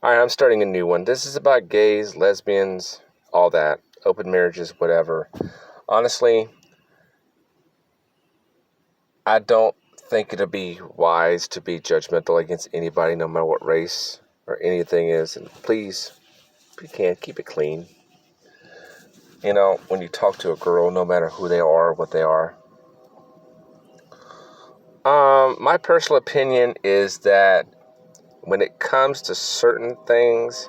Alright, I'm starting a new one. This is about gays, lesbians, all that. Open marriages, whatever. Honestly, I don't think it'll be wise to be judgmental against anybody, no matter what race or anything is. And please, if you can, keep it clean. You know, when you talk to a girl, no matter who they are, what they are. My personal opinion is that when it comes to certain things,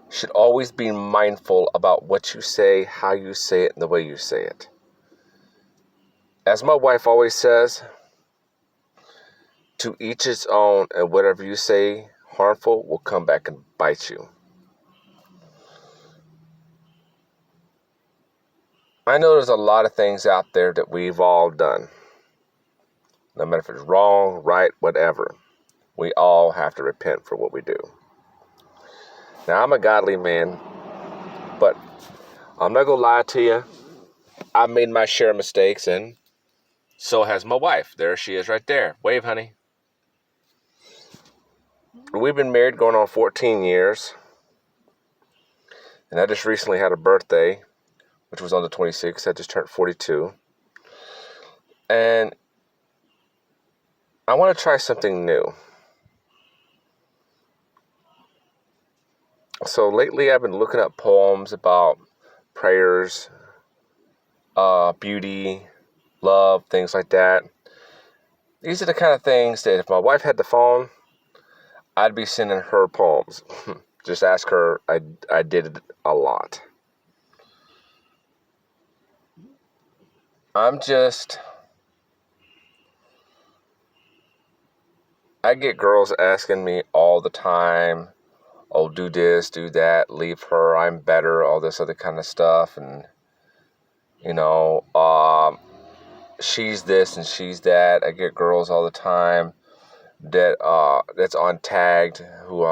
should always be mindful about what you say, how you say it, and the way you say it. As my wife always says, to each his own, and whatever you say harmful will come back and bite you. I know there's a lot of things out there that we've all done. No matter if it's wrong, right, whatever. We all have to repent for what we do. Now, I'm a godly man, but I'm not going to lie to you. I've made my share of mistakes, and so has my wife. There she is right there. Wave, honey. We've been married going on 14 years. And I just recently had a birthday, which was on the 26th. I just turned 42. And I want to try something new. So lately I've been looking up poems about prayers, beauty, love, things like that. These are the kind of things that if my wife had the phone, I'd be sending her poems. Just ask her. I did it a lot. I get girls asking me all the time, oh, do this, do that, leave her, I'm better, all this other kind of stuff. And, you know, she's this and she's that. I get girls all the time that's untagged who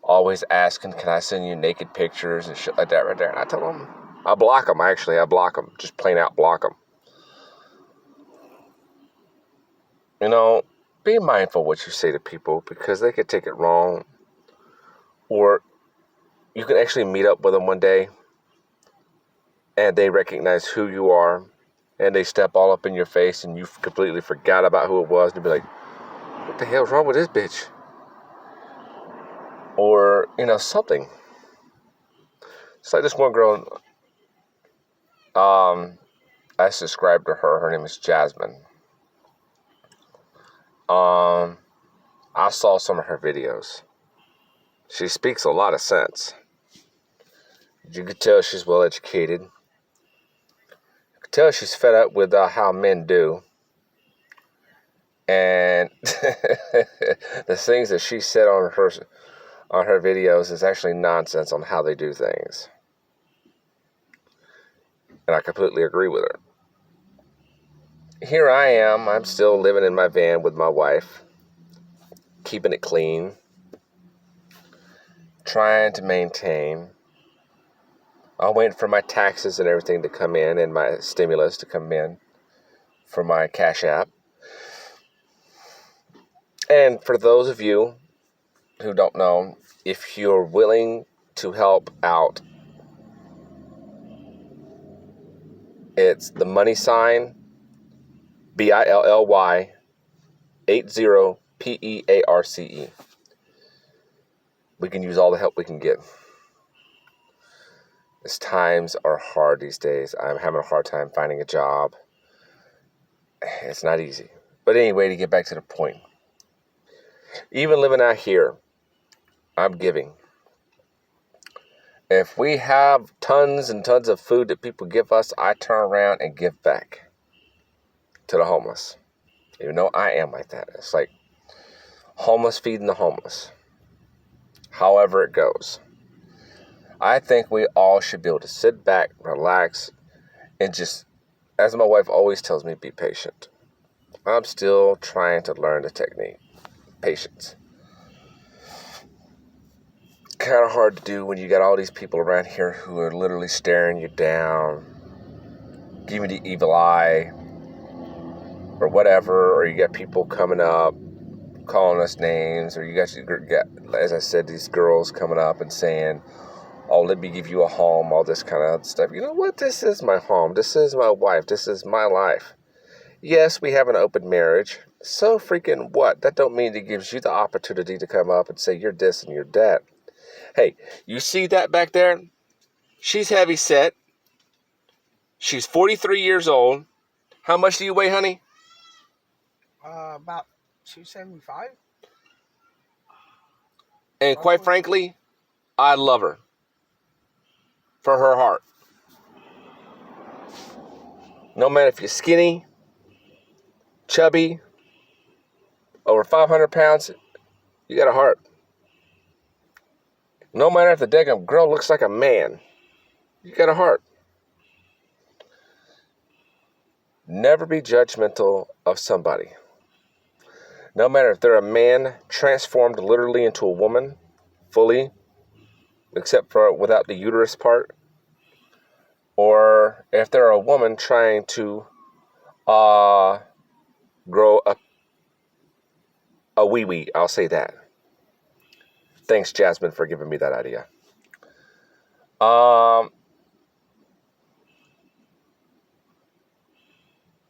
always asking, can I send you naked pictures and shit like that right there. And I tell them, I block them, actually. I block them. Just plain out block them. You know, be mindful what you say to people because they could take it wrong. Or you can actually meet up with them one day and they recognize who you are and they step all up in your face and you completely forgot about who it was and you be like, what the hell's wrong with this bitch? Or, you know, something. It's like this one girl, I subscribed to her. Her name is Jasmine. I saw some of her videos. She speaks a lot of sense. You could tell she's well educated. You could tell she's fed up with how men do. And the things that she said on her videos is actually nonsense on how they do things. And I completely agree with her. Here I am. I'm still living in my van with my wife, keeping it clean, trying to maintain. I'm waiting for my taxes and everything to come in and my stimulus to come in for my Cash App. And for those of you who don't know, if you're willing to help out, it's the money sign, BILLY 80 PEARCE. We can use all the help we can get. As times are hard these days. I'm having a hard time finding a job. It's not easy. But anyway, to get back to the point. Even living out here, I'm giving. If we have tons and tons of food that people give us, I turn around and give back to the homeless. Even though I am like that. It's like homeless feeding the homeless. However it goes. I think we all should be able to sit back, relax, and just, as my wife always tells me, be patient. I'm still trying to learn the technique. Patience. Kind of hard to do when you got all these people around here who are literally staring you down, giving the evil eye, or whatever, or you got people coming up, calling us names, or you guys get, as I said, these girls coming up and saying, oh, let me give you a home, all this kind of stuff. You know what? This is my home. This is my wife. This is my life. Yes, we have an open marriage. So freaking what? That don't mean it gives you the opportunity to come up and say you're this and you're that. Hey, you see that back there? She's heavy set. She's 43 years old. How much do you weigh, honey? About 275. And quite frankly, I love her for her heart. No matter if you're skinny, chubby, over 500 pounds, you got a heart. No matter if the daggum girl looks like a man, you got a heart. Never be judgmental of somebody. No matter if they're a man transformed literally into a woman, fully, except for without the uterus part, or if they're a woman trying to grow a wee-wee, I'll say that. Thanks, Jasmine, for giving me that idea.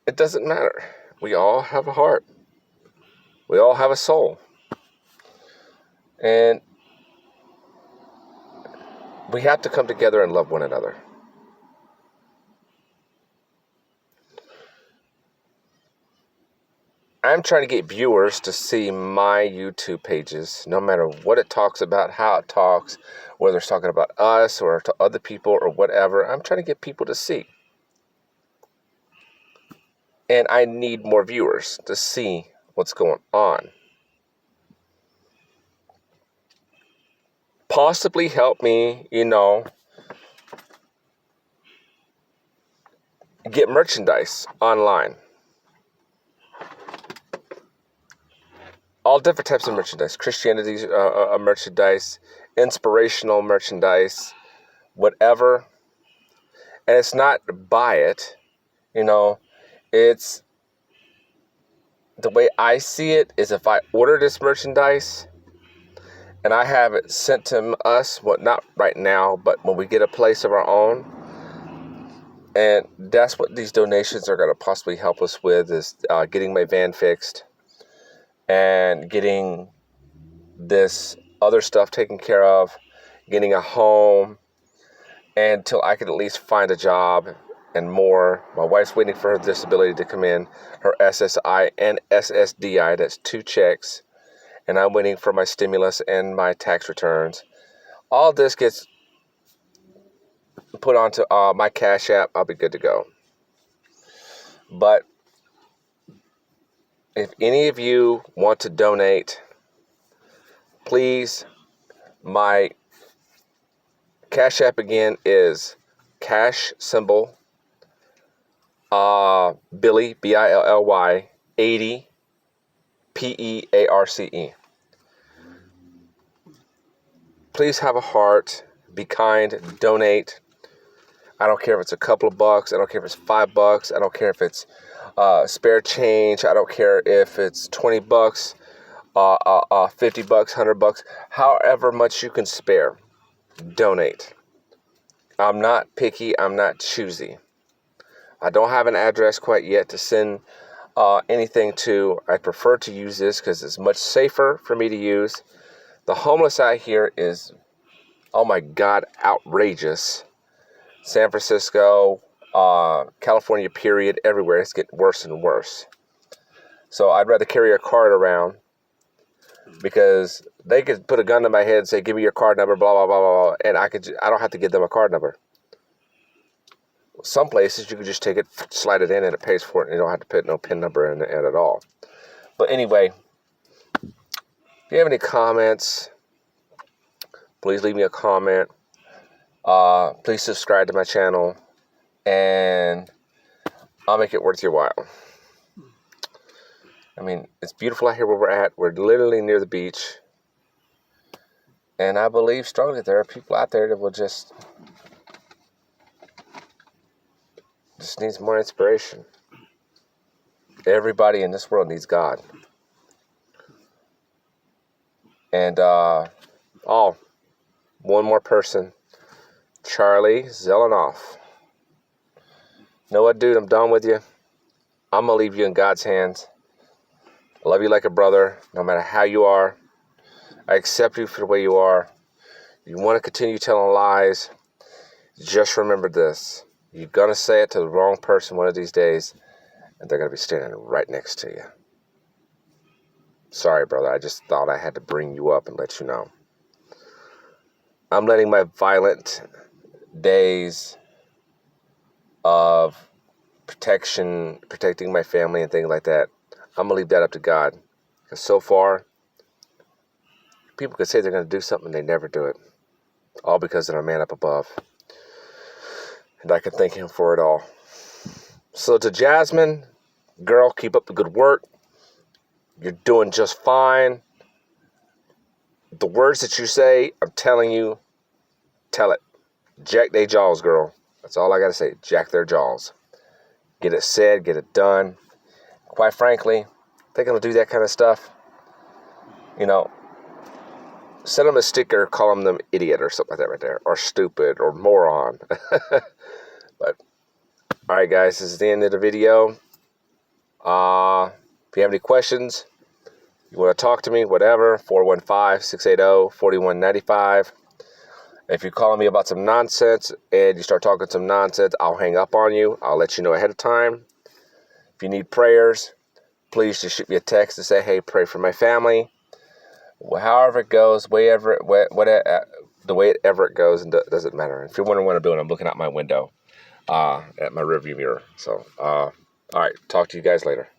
It doesn't matter. We all have a heart. We all have a soul. And we have to come together and love one another. I'm trying to get viewers to see my YouTube pages, no matter what it talks about, how it talks, whether it's talking about us or to other people or whatever. I'm trying to get people to see. And I need more viewers to see what's going on. Possibly help me, get merchandise online. All different types of merchandise. Christianity merchandise, inspirational merchandise, whatever. And it's not buy it, it's the way I see it is if I order this merchandise and I have it sent to us, not right now, but when we get a place of our own, and that's what these donations are going to possibly help us with, is getting my van fixed and getting this other stuff taken care of, getting a home, until I can at least find a job and more. My wife's waiting for her disability to come in, her SSI and SSDI, that's 2 checks, and I'm waiting for my stimulus and my tax returns. All this gets put onto my Cash App, I'll be good to go. But if any of you want to donate, please, my Cash App again is cash symbol Billy, Billy, 80, PEARCE. Please have a heart, be kind, donate. I don't care if it's a couple of bucks, I don't care if it's $5, I don't care if it's spare change, I don't care if it's $20, $50, $100, however much you can spare, donate. I'm not picky, I'm not choosy. I don't have an address quite yet to send anything to. I prefer to use this because it's much safer for me to use. The homeless out here is, oh my God, outrageous. San Francisco, California, period, everywhere. It's getting worse and worse. So I'd rather carry a card around, because they could put a gun to my head and say, give me your card number, blah, blah, blah, blah, blah, and I don't have to give them a card number. Some places you can just take it, slide it in, and it pays for it, and you don't have to put no PIN number in it at all. But anyway, if you have any comments, please leave me a comment. Please subscribe to my channel, and I'll make it worth your while. I mean, it's beautiful out here where we're at. We're literally near the beach. And I believe strongly there are people out there that will just needs more inspiration. Everybody in this world needs God. And, one more person. Charlie Zelenoff. You know what, dude? I'm done with you. I'm going to leave you in God's hands. I love you like a brother, no matter how you are. I accept you for the way you are. You want to continue telling lies, just remember this. You're going to say it to the wrong person one of these days, and they're going to be standing right next to you. Sorry, brother. I just thought I had to bring you up and let you know. I'm letting my violent days of protecting my family and things like that, I'm going to leave that up to God. Because so far, people could say they're going to do something and they never do it. All because of a man up above. And I can thank him for it all. So to Jasmine, girl, keep up the good work. You're doing just fine. The words that you say, I'm telling you, tell it. Jack their jaws, girl. That's all I got to say. Jack their jaws. Get it said, get it done. Quite frankly, they're going to do that kind of stuff. You know, send them a sticker, call them idiot or something like that right there. Or stupid or moron. But, alright guys, this is the end of the video. If you have any questions, you want to talk to me, whatever, 415-680-4195. If you're calling me about some nonsense and you start talking some nonsense, I'll hang up on you. I'll let you know ahead of time. If you need prayers, please just shoot me a text and say, hey, pray for my family. However it goes, the way it ever it goes, and doesn't matter. If you're wondering what I'm doing, I'm looking out my window at my rearview mirror. So, all right, talk to you guys later.